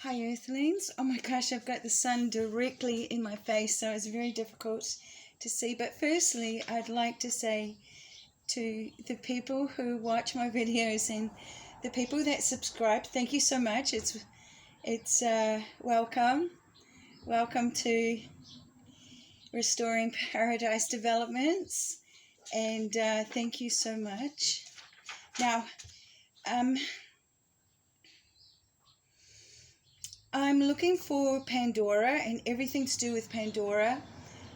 Hi Earthlings. Oh my gosh, I've got the sun directly in my face, so it's very difficult to see. But firstly, I'd like to say to the people who watch my videos and the people that subscribe, thank you so much. It's welcome. Welcome to Restoring Paradise Developments, and thank you so much. Now, I'm looking for Pandora and everything to do with Pandora,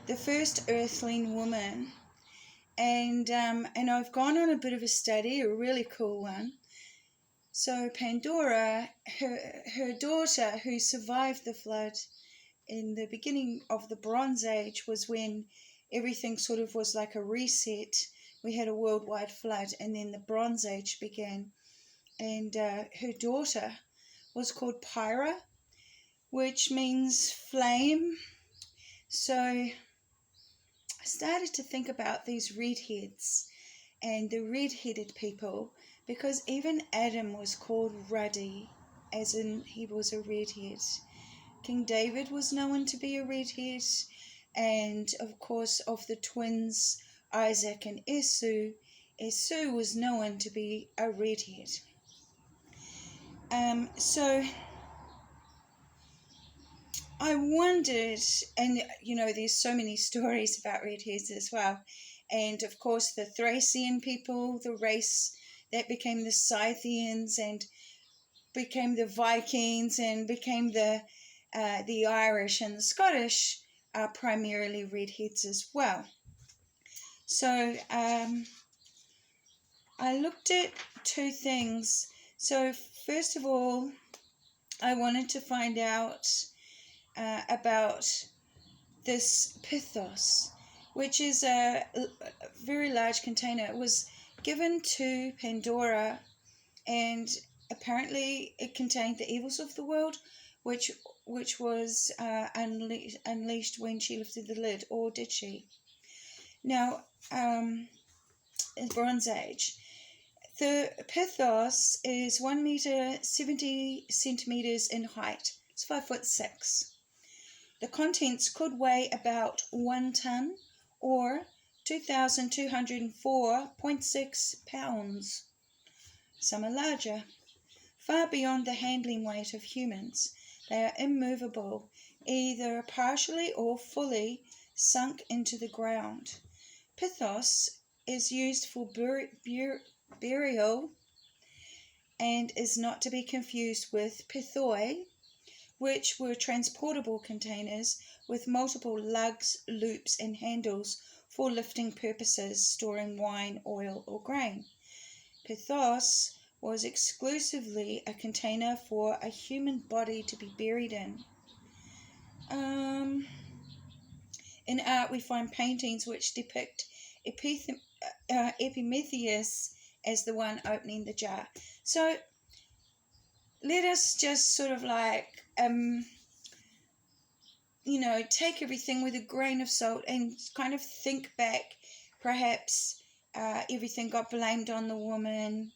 the first earthling woman. And I've gone on a bit of a study, a really cool one. So Pandora, her daughter who survived the flood in the beginning of the Bronze Age, was when everything sort of was like a reset. We had a worldwide flood and then the Bronze Age began. And her daughter was called Pyra, which means flame. So I started to think about these redheads and the red-headed people, because even Adam was called ruddy, as in he was a redhead. King David was known to be a redhead, and of course of the twins Isaac and Esau was known to be a redhead. So I wondered, and there's so many stories about redheads as well, and of course the Thracian people, the race that became the Scythians and became the Vikings and became the Irish and the Scottish, are primarily redheads as well. So I looked at two things. So first of all, I wanted to find out about this pithos, which is a very large container. It was given to Pandora, and apparently it contained the evils of the world, which was unleashed when she lifted the lid, or did she? Now, in Bronze Age, the pithos is 1 meter 70 centimeters in height. It's 5'6". The contents could weigh about 1 ton, or 2,204.6 pounds. Some are larger, far beyond the handling weight of humans. They are immovable, either partially or fully sunk into the ground. Pithos is used for burial and is not to be confused with pithoi, which were transportable containers with multiple lugs, loops, and handles for lifting purposes, storing wine, oil, or grain. Pithos was exclusively a container for a human body to be buried in. In art, we find paintings which depict Epimetheus as the one opening the jar. So let us just sort of take everything with a grain of salt and kind of think back. Perhaps everything got blamed on the woman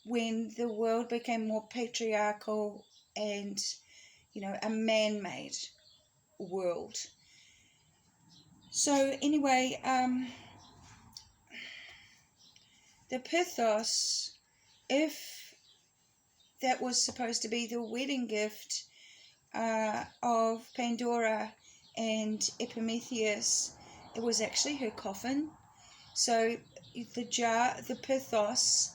when the world became more patriarchal and, a man-made world. So anyway, the pithos, if that was supposed to be the wedding gift of Pandora and Epimetheus, it was actually her coffin. So the jar, the pithos,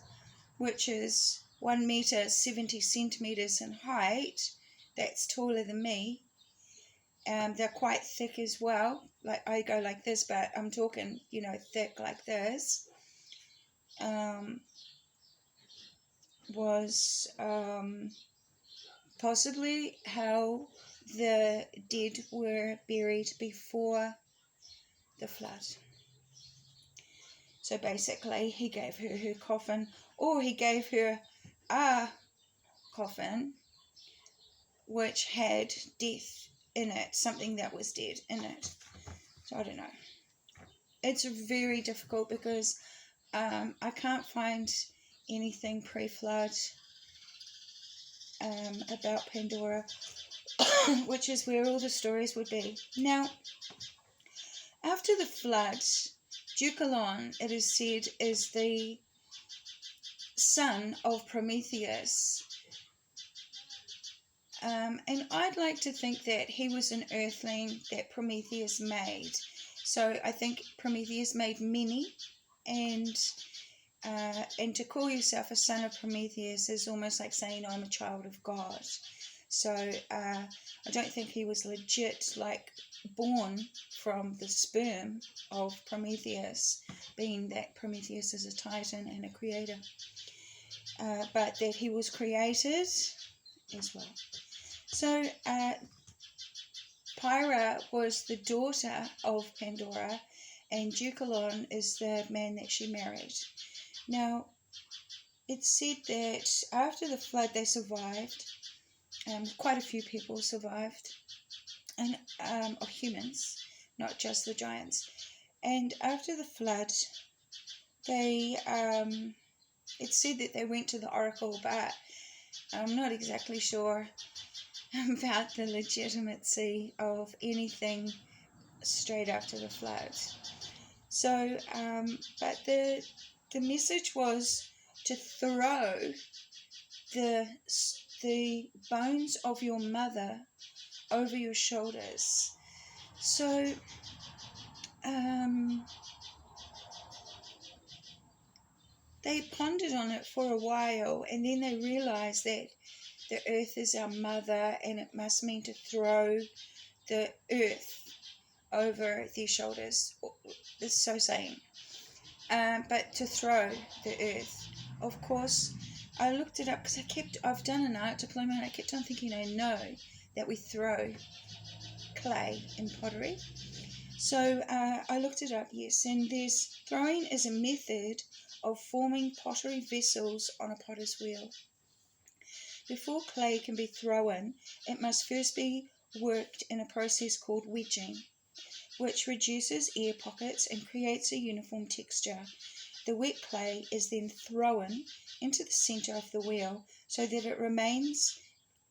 which is 1 meter 70 centimeters in height, that's taller than me. They're quite thick as well. Like I go like this, but I'm talking, thick like this. Was possibly how the dead were buried before the flood. So basically, he gave her her coffin, or he gave her a coffin which had death in it, something that was dead in it. So I don't know. It's very difficult because I can't find anything pre-flood about Pandora, which is where all the stories would be. Now, after the flood, Deucalion, it is said, is the son of Prometheus. And I'd like to think that he was an earthling that Prometheus made. So I think Prometheus made many, and to call yourself a son of Prometheus is almost like saying I'm a child of God. So I don't think he was legit, like born from the sperm of Prometheus, being that Prometheus is a titan and a creator, but that he was created as well. So Pyrrha was the daughter of Pandora, and Deucalion is the man that she married. Now, it's said that after the flood they survived. Quite a few people survived, and of humans, not just the giants. And after the flood, they it's said that they went to the oracle, but I'm not exactly sure about the legitimacy of anything straight after the flood. So, but the message was to throw the bones of your mother over your shoulders. So, they pondered on it for a while, and then they realized that the earth is our mother, and it must mean to throw the earth over their shoulders. It's so saying. But to throw the earth. Of course, I looked it up because I've done an art diploma, and I kept on thinking I know that we throw clay in pottery. So I looked it up, yes, and throwing is a method of forming pottery vessels on a potter's wheel. Before clay can be thrown, it must first be worked in a process called wedging, which reduces air pockets and creates a uniform texture. The wet clay is then thrown into the center of the wheel so that it remains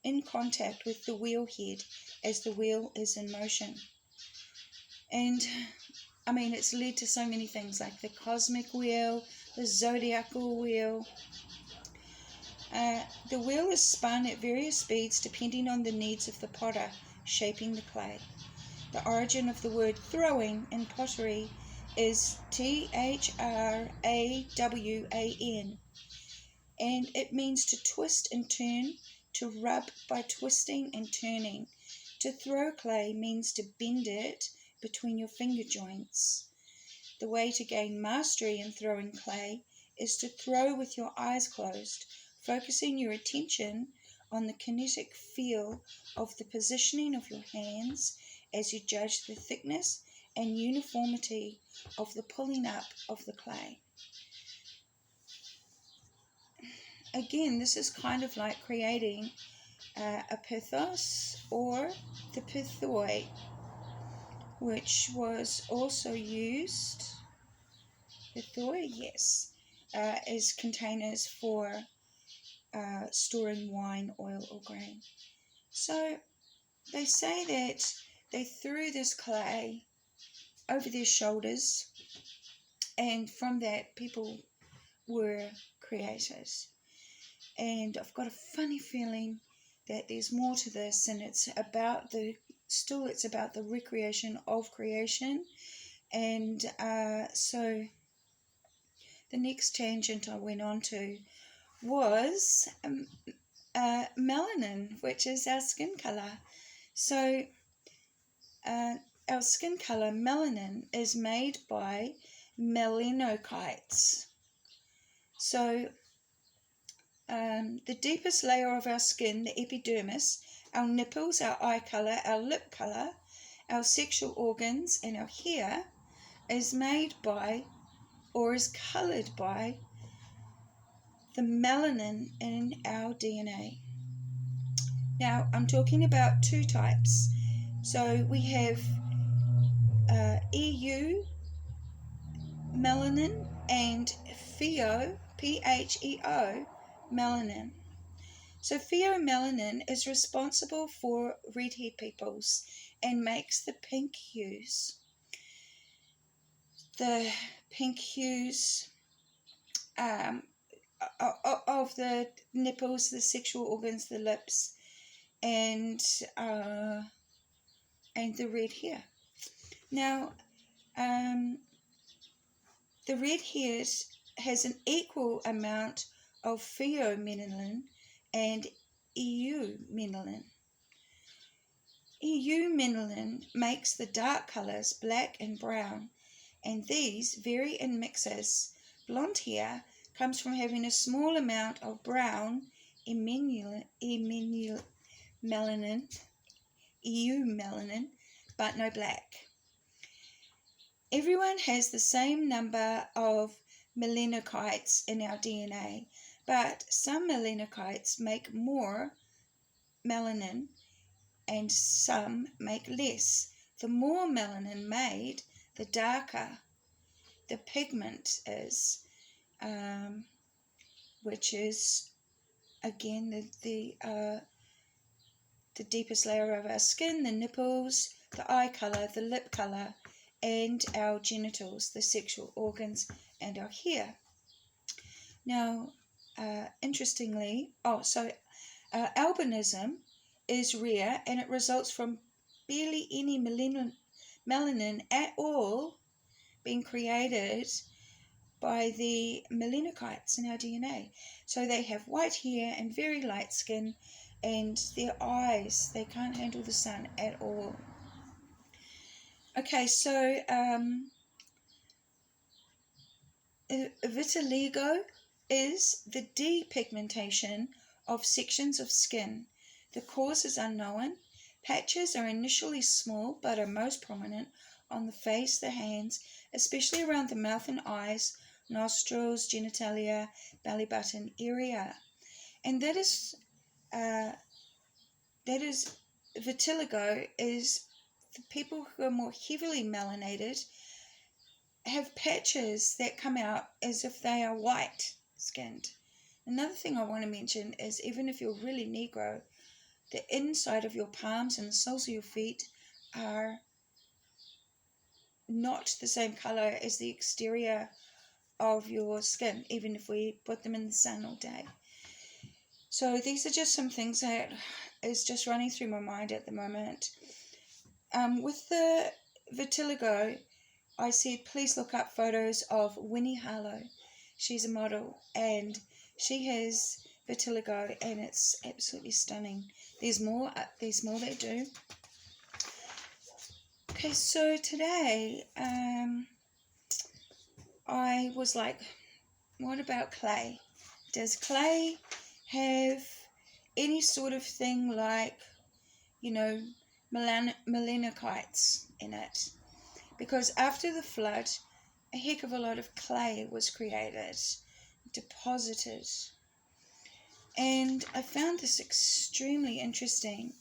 in contact with the wheel head as the wheel is in motion. And I mean, it's led to so many things like the cosmic wheel, the zodiacal wheel. The wheel is spun at various speeds depending on the needs of the potter shaping the clay. The origin of the word throwing in pottery is THRAWAN, and it means to twist and turn, to rub by twisting and turning. To throw clay means to bend it between your finger joints. The way to gain mastery in throwing clay is to throw with your eyes closed, focusing your attention on the kinetic feel of the positioning of your hands as you judge the thickness and uniformity of the pulling up of the clay. Again, this is kind of like creating a pithos or the pithoi, which was also used, pithoi, yes, as containers for storing wine, oil, or grain. So they say that they threw this clay over their shoulders, and from that people were created. And I've got a funny feeling that there's more to this, and it's about the recreation of creation. And so the next tangent I went on to was melanin, which is our skin color. So our skin color, melanin, is made by melanocytes. So the deepest layer of our skin, the epidermis, our nipples, our eye color, our lip color, our sexual organs, and our hair is made by, or is colored by, the melanin in our DNA. Now, I'm talking about two types. So we have EU melanin and PHEO melanin. So pheomelanin is responsible for red-haired peoples and makes the pink hues. The pink hues of the nipples, the sexual organs, the lips, and the red hair. Now, the red hair has an equal amount of pheomelanin and eumelanin. Eumelanin makes the dark colours black and brown, and these vary in mixes. Blonde hair comes from having a small amount of brown eumelanin, but no black. Everyone has the same number of melanocytes in our DNA, but some melanocytes make more melanin and some make less. The more melanin made, the darker the pigment is, which is again the deepest layer of our skin, the nipples, the eye color, the lip color, and our genitals, the sexual organs, and our hair. Now, interestingly, albinism is rare, and it results from barely any melanin at all being created by the melanocytes in our DNA. So they have white hair and very light skin, and their eyes, they can't handle the sun at all. Okay, so vitiligo is the depigmentation of sections of skin. The cause is unknown. Patches are initially small but are most prominent on the face, the hands, especially around the mouth and eyes, nostrils, genitalia, belly button area. And that is vitiligo is the people who are more heavily melanated have patches that come out as if they are white skinned. Another thing I want to mention is even if you're really Negro, the inside of your palms and the soles of your feet are not the same color as the exterior of your skin, even if we put them in the sun all day. So these are just some things that is just running through my mind at the moment. With the vitiligo, I said please look up photos of Winnie Harlow. She's a model and she has vitiligo and it's absolutely stunning. There's more they do. Okay, so today I was like, what about clay? Does clay have any sort of thing like, melanocytes in it? Because after the flood, a heck of a lot of clay was created, deposited. And I found this extremely interesting.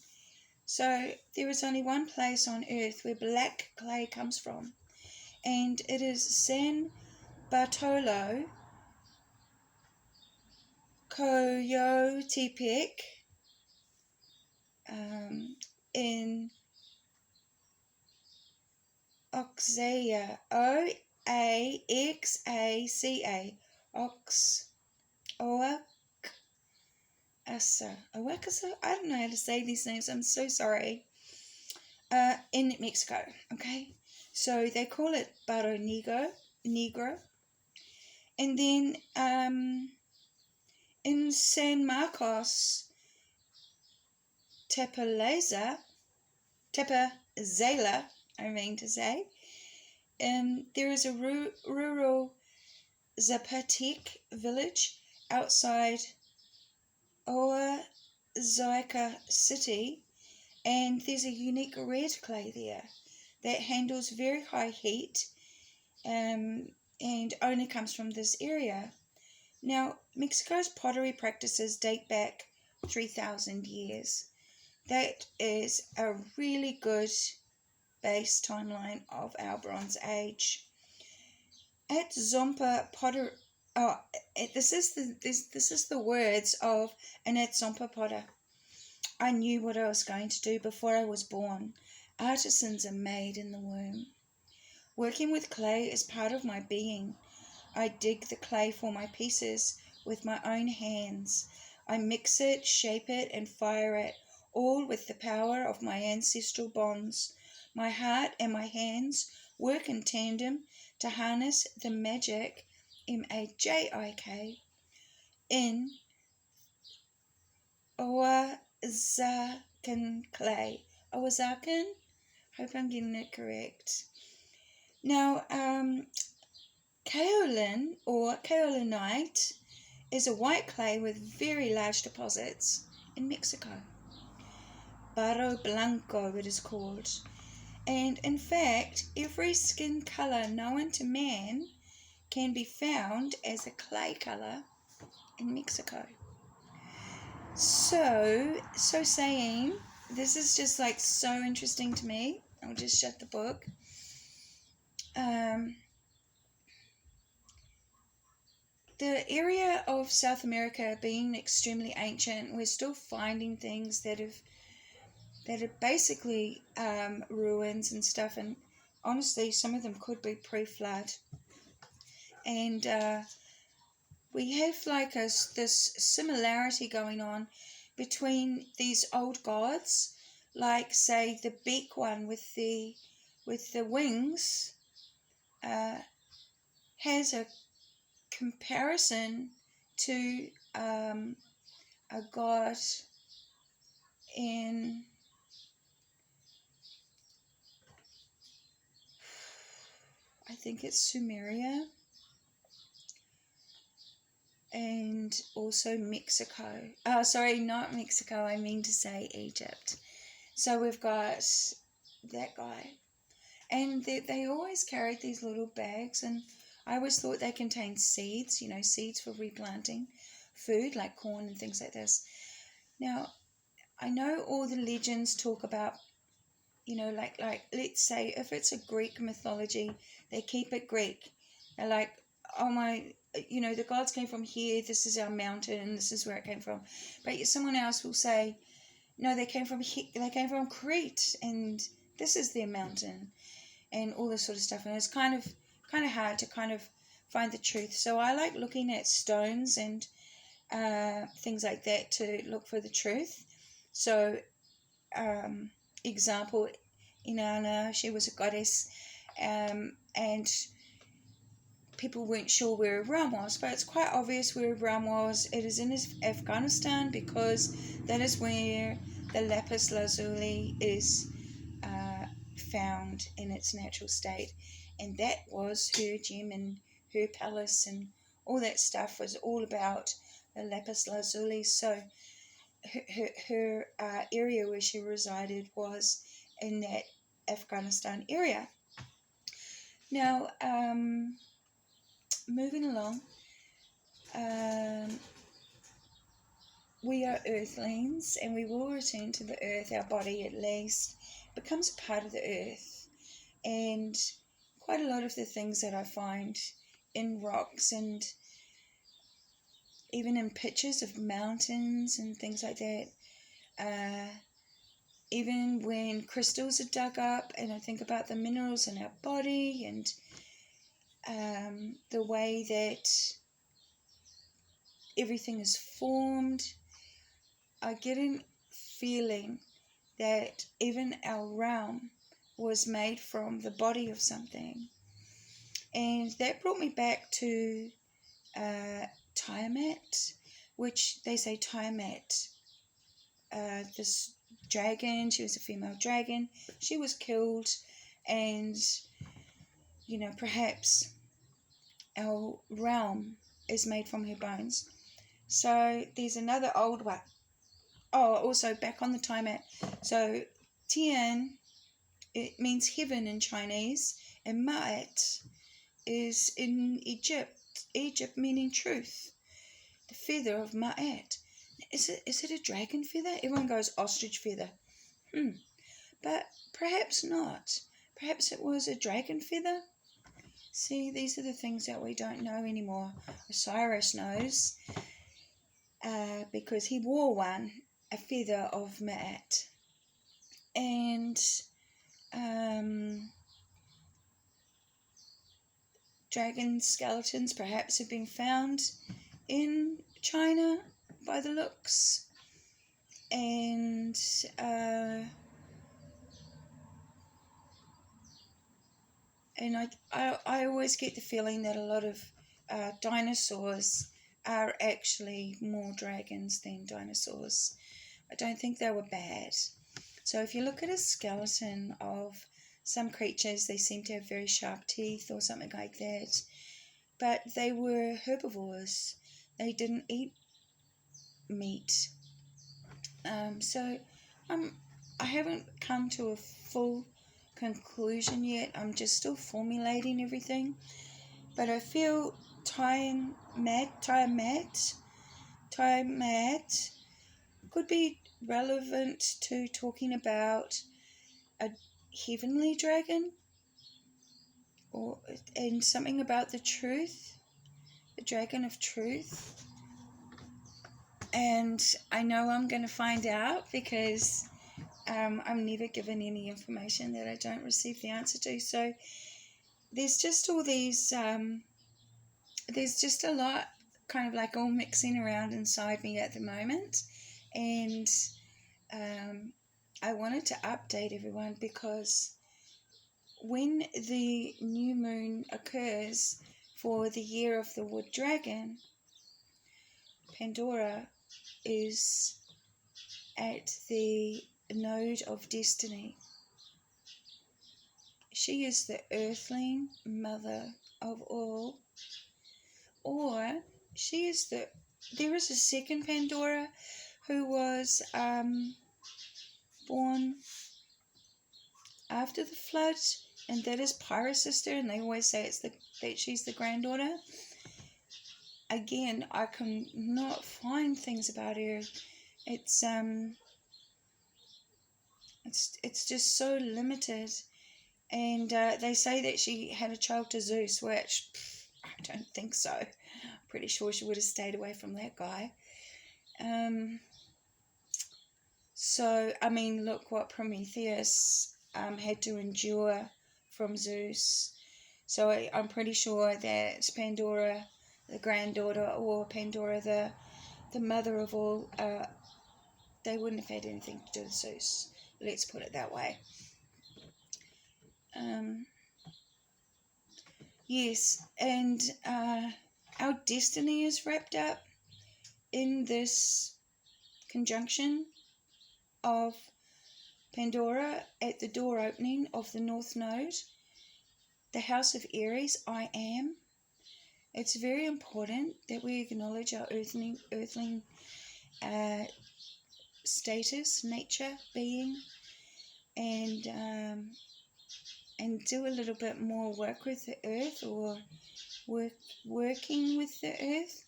So there is only one place on earth where black clay comes from, and it is San Bartolo Coyotepec in Oaxaca, Oaxaca, Oaxaca, I don't know how to say these names, I'm so sorry, in Mexico, okay? So they call it Barro Negro. And then in San Marcos, Tepezela, I mean to say, there is a rural Zapotec village outside Oaxaca City, and there's a unique red clay there that handles very high heat and only comes from this area. Now, Mexico's pottery practices date back 3,000 years. That is a really good base timeline of our Bronze Age. At Zompa Oh, this is the words of Annette Sompa-Potter. I knew what I was going to do before I was born. Artisans are made in the womb. Working with clay is part of my being. I dig the clay for my pieces with my own hands. I mix it, shape it, and fire it, all with the power of my ancestral bonds. My heart and my hands work in tandem to harness the magic, M-A-J-I-K, in Oaxacan clay. Oaxacan? Hope I'm getting it correct. Now, kaolin or kaolinite is a white clay with very large deposits in Mexico. Barro Blanco it is called. And in fact, every skin color known to man can be found as a clay color in Mexico. So saying, this is just like so interesting to me. I'll just shut the book. The area of South America being extremely ancient, we're still finding things that are basically ruins and stuff, and honestly some of them could be pre-flood. And we have like this similarity going on between these old gods, like say the beak one with the wings has a comparison to a god in I think it's Sumeria and also Mexico. Oh, sorry, not Mexico, I mean to say Egypt. So we've got that guy. And they always carried these little bags, and I always thought they contained seeds, seeds for replanting food like corn and things like this. Now, I know all the legends talk about, like let's say if it's a Greek mythology, they keep it Greek. They're like, oh my, the gods came from here, this is our mountain, and this is where it came from. But someone else will say, no, they came from Crete, and this is their mountain, and all this sort of stuff. And it's kind of hard to kind of find the truth. So I like looking at stones and things like that to look for the truth. So, example, Inanna, she was a goddess, and people weren't sure where her realm was, but it's quite obvious where her realm was. It is in Afghanistan, because that is where the lapis lazuli is found in its natural state, and that was her gem, and her palace and all that stuff was all about the lapis lazuli. So her area where she resided was in that Afghanistan area. Now, moving along, we are earthlings, and we will return to the earth. Our body, at least, becomes a part of the earth. And quite a lot of the things that I find in rocks and even in pictures of mountains and things like that, even when crystals are dug up, and I think about the minerals in our body and the way that everything is formed, I get a feeling that even our realm was made from the body of something. And that brought me back to Tiamat, which they say Tiamat, this dragon, she was a female dragon, she was killed, and perhaps our realm is made from her bones. So there's another old one. Oh, also back on the Tiamat. So Tian, it means heaven in Chinese, and Ma'at is in Egypt meaning truth. The feather of Ma'at. Is it a dragon feather? Everyone goes ostrich feather. But perhaps not. Perhaps it was a dragon feather. See, these are the things that we don't know anymore. Osiris knows because he wore one, a feather of Maat. And dragon skeletons perhaps have been found in China by the looks. And I always get the feeling that a lot of dinosaurs are actually more dragons than dinosaurs. I don't think they were bad. So if you look at a skeleton of some creatures, they seem to have very sharp teeth or something like that. But they were herbivores. They didn't eat meat. So I haven't come to a full conclusion yet. I'm just still formulating everything. But I feel Tiamat could be relevant to talking about a heavenly dragon, and something about the truth, the dragon of truth. And I know I'm going to find out because I'm never given any information that I don't receive the answer to. So there's just all these, there's just a lot kind of like all mixing around inside me at the moment. And I wanted to update everyone because when the new moon occurs for the year of the wood dragon, Pandora is at the node of destiny. She is the earthling mother of all, or she is there is a second Pandora who was born after the flood, and that is Pyra's sister, and they always say that she's the granddaughter. Again, I cannot find things about her. It's just so limited, and they say that she had a child to Zeus, which I don't think so. I'm pretty sure she would have stayed away from that guy. So I mean, look what Prometheus had to endure from Zeus. So I'm pretty sure that Pandora, the granddaughter, or Pandora, the mother of all, they wouldn't have had anything to do with Zeus. Let's put it that way. Yes, and our destiny is wrapped up in this conjunction of Pandora at the door opening of the North Node, the house of Aries, I am. It's very important that we acknowledge our earthling status, nature, being, and do a little bit more work with the earth, or working with the earth.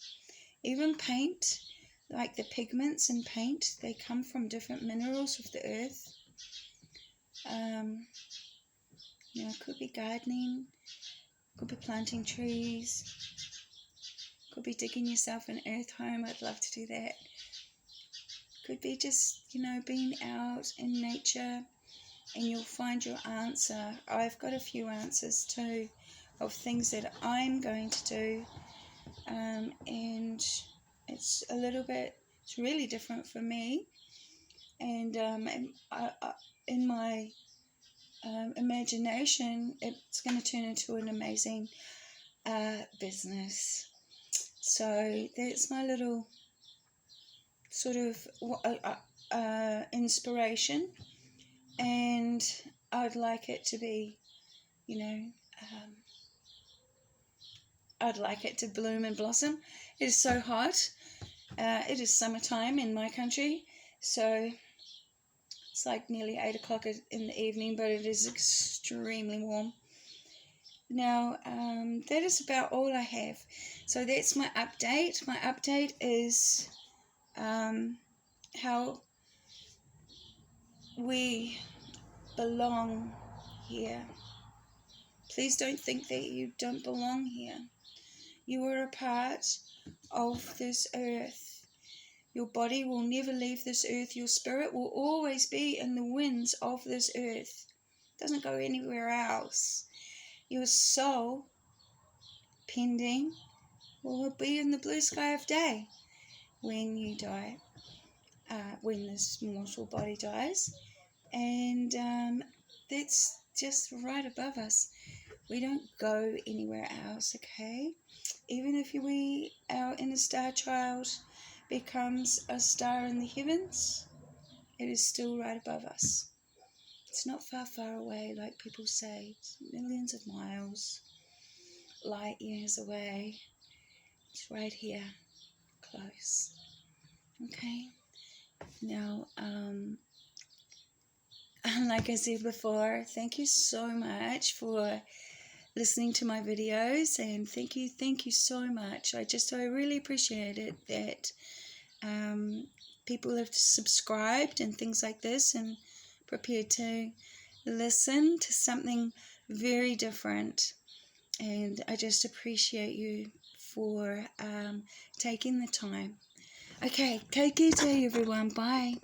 Even paint, like the pigments in paint, they come from different minerals of the earth. It could be gardening, could be planting trees, could be digging yourself an earth home. I'd love to do that. Could be just, being out in nature, and you'll find your answer. I've got a few answers too of things that I'm going to do, and it's really different for me, and in my imagination, it's going to turn into an amazing business. So that's my little sort of inspiration, and I'd like it to be, I'd like it to bloom and blossom. It is so hot. It is summertime in my country, so it's like nearly 8 o'clock in the evening, but it is extremely warm. Now, that is about all I have. So that's my update. My update is how we belong here. Please don't think that you don't belong here. You are a part of this earth. Your body will never leave this earth. Your spirit will always be in the winds of this earth. It doesn't go anywhere else. Your soul, pending, will be in the blue sky of day when you die, when this mortal body dies. And that's just right above us. We don't go anywhere else, okay? Even if our inner star child becomes a star in the heavens, it is still right above us. It's not far, far away like people say. It's millions of miles, light years away. It's right here, close. Okay? Now, like I said before, thank you so much for listening to my videos, and thank you so much. I really appreciate it that people have subscribed and things like this and prepared to listen to something very different. And I just appreciate you for taking the time. Okay, take care, everyone. Bye.